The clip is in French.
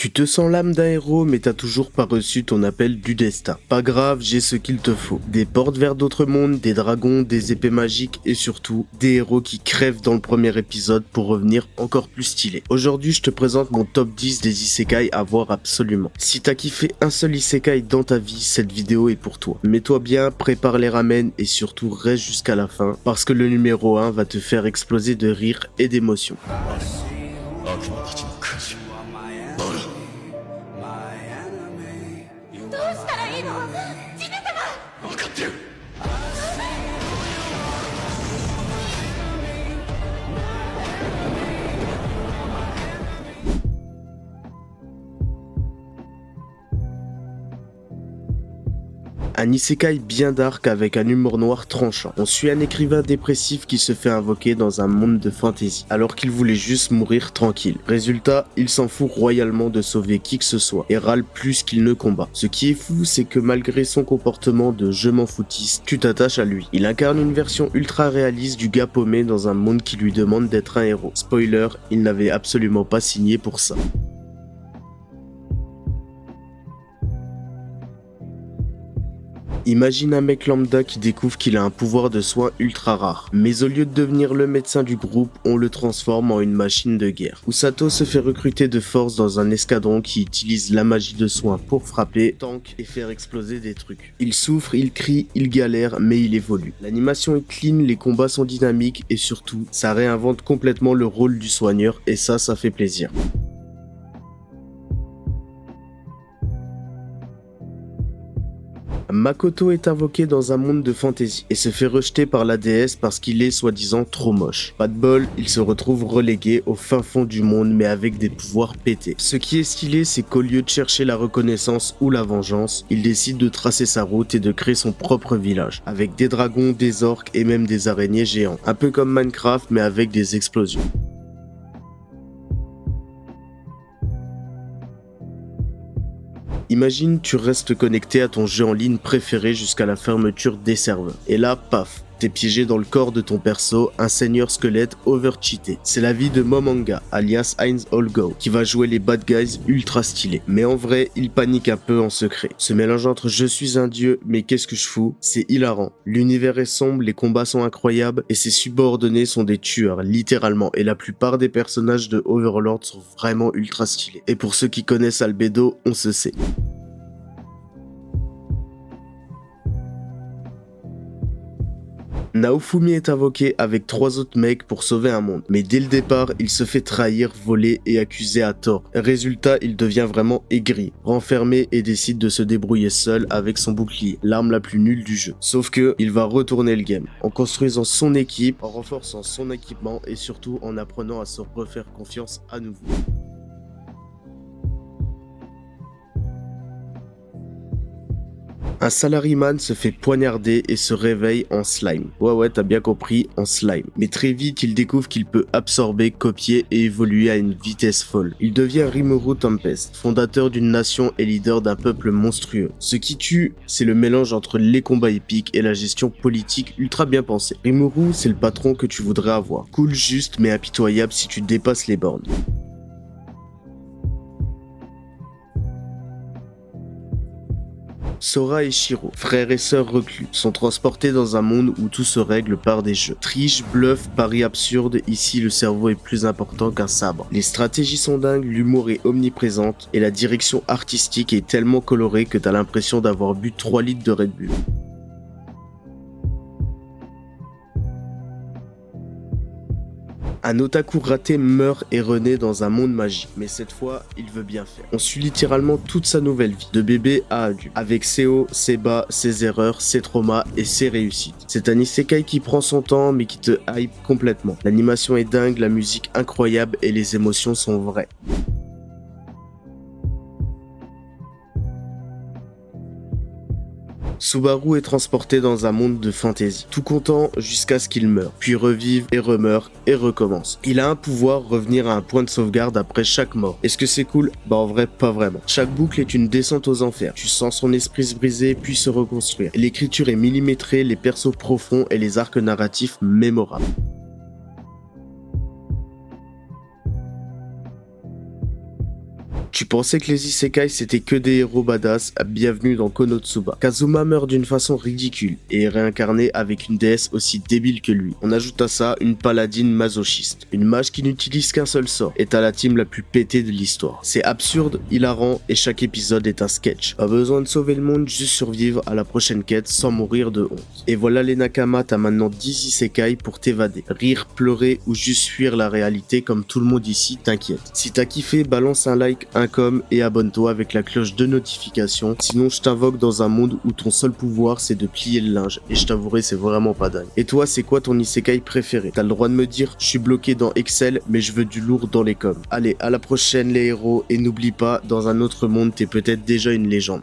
Tu te sens l'âme d'un héros mais t'as toujours pas reçu ton appel du destin. Pas grave, j'ai ce qu'il te faut. Des portes vers d'autres mondes, des dragons, des épées magiques et surtout des héros qui crèvent dans le premier épisode pour revenir encore plus stylés. Aujourd'hui je te présente mon top 10 des isekai à voir absolument. Si t'as kiffé un seul isekai dans ta vie, cette vidéo est pour toi. Mets-toi bien, prépare les ramen et surtout reste jusqu'à la fin parce que le numéro 1 va te faire exploser de rire et d'émotion. どうしたらいいのジネ様。分かってる。Un isekai bien dark avec un humour noir tranchant. On suit un écrivain dépressif qui se fait invoquer dans un monde de fantasy, alors qu'il voulait juste mourir tranquille. Résultat, il s'en fout royalement de sauver qui que ce soit, et râle plus qu'il ne combat. Ce qui est fou, c'est que malgré son comportement de je m'en foutiste, tu t'attaches à lui. Il incarne une version ultra réaliste du gars paumé dans un monde qui lui demande d'être un héros. Spoiler, il n'avait absolument pas signé pour ça. Imagine un mec lambda qui découvre qu'il a un pouvoir de soin ultra rare, mais au lieu de devenir le médecin du groupe, on le transforme en une machine de guerre. Usato se fait recruter de force dans un escadron qui utilise la magie de soin pour frapper, tank et faire exploser des trucs. Il souffre, il crie, il galère, mais il évolue. L'animation est clean, les combats sont dynamiques et surtout, ça réinvente complètement le rôle du soigneur et ça fait plaisir. Makoto est invoqué dans un monde de fantasy et se fait rejeter par la déesse parce qu'il est soi-disant trop moche. Pas de bol, il se retrouve relégué au fin fond du monde mais avec des pouvoirs pétés. Ce qui est stylé, c'est qu'au lieu de chercher la reconnaissance ou la vengeance, il décide de tracer sa route et de créer son propre village, avec des dragons, des orques et même des araignées géants. Un peu comme Minecraft mais avec des explosions. Imagine, tu restes connecté à ton jeu en ligne préféré jusqu'à la fermeture des serveurs. Et là, paf, t'es piégé dans le corps de ton perso, un seigneur squelette overcheaté. C'est la vie de Momanga, alias Heinz Holgo, qui va jouer les bad guys ultra stylés. Mais en vrai, il panique un peu en secret. Ce mélange entre je suis un dieu, mais qu'est-ce que je fous, c'est hilarant. L'univers est sombre, les combats sont incroyables, et ses subordonnés sont des tueurs, littéralement. Et la plupart des personnages de Overlord sont vraiment ultra stylés. Et pour ceux qui connaissent Albedo, on se sait. Naofumi est invoqué avec 3 autres mecs pour sauver un monde, mais dès le départ, il se fait trahir, voler et accuser à tort. Résultat, il devient vraiment aigri, renfermé et décide de se débrouiller seul avec son bouclier, l'arme la plus nulle du jeu. Sauf que, il va retourner le game, en construisant son équipe, en renforçant son équipement et surtout en apprenant à se refaire confiance à nouveau. Un salaryman se fait poignarder et se réveille en slime. Ouais, t'as bien compris, en slime. Mais très vite, il découvre qu'il peut absorber, copier et évoluer à une vitesse folle. Il devient Rimuru Tempest, fondateur d'une nation et leader d'un peuple monstrueux. Ce qui tue, c'est le mélange entre les combats épiques et la gestion politique ultra bien pensée. Rimuru, c'est le patron que tu voudrais avoir. Cool, juste, mais impitoyable si tu dépasses les bornes. Sora et Shiro, frères et sœurs reclus, sont transportés dans un monde où tout se règle par des jeux. Triche, bluff, paris absurde, ici le cerveau est plus important qu'un sabre. Les stratégies sont dingues, l'humour est omniprésente et la direction artistique est tellement colorée que t'as l'impression d'avoir bu 3 litres de Red Bull. Un otaku raté meurt et renaît dans un monde magique, mais cette fois, il veut bien faire. On suit littéralement toute sa nouvelle vie, de bébé à adulte, avec ses hauts, ses bas, ses erreurs, ses traumas et ses réussites. C'est un isekai qui prend son temps, mais qui te hype complètement. L'animation est dingue, la musique incroyable et les émotions sont vraies. Subaru est transporté dans un monde de fantasy, tout content jusqu'à ce qu'il meure, puis revive et remeurt et recommence. Il a un pouvoir, revenir à un point de sauvegarde après chaque mort. Est-ce que c'est cool? Bah en vrai pas vraiment. Chaque boucle est une descente aux enfers, tu sens son esprit se briser puis se reconstruire. L'écriture est millimétrée, les persos profonds et les arcs narratifs mémorables. Tu pensais que les isekai c'était que des héros badass? Bienvenue dans Konosuba. Kazuma meurt d'une façon ridicule et est réincarné avec une déesse aussi débile que lui. On ajoute à ça une paladine masochiste, une mage qui n'utilise qu'un seul sort, et t'as la team la plus pétée de l'histoire. C'est absurde, hilarant et chaque épisode est un sketch. Pas besoin de sauver le monde, juste survivre à la prochaine quête sans mourir de honte. Et voilà les Nakama, t'as maintenant 10 isekai pour t'évader. Rire, pleurer ou juste fuir la réalité comme tout le monde ici, t'inquiète. Si t'as kiffé, balance un like, un com et abonne-toi avec la cloche de notification. Sinon je t'invoque dans un monde où ton seul pouvoir c'est de plier le linge. Et je t'avouerai c'est vraiment pas dingue. Et toi c'est quoi ton isekai préféré? T'as le droit de me dire je suis bloqué dans Excel mais je veux du lourd dans les coms. Allez à la prochaine les héros et n'oublie pas dans un autre monde t'es peut-être déjà une légende.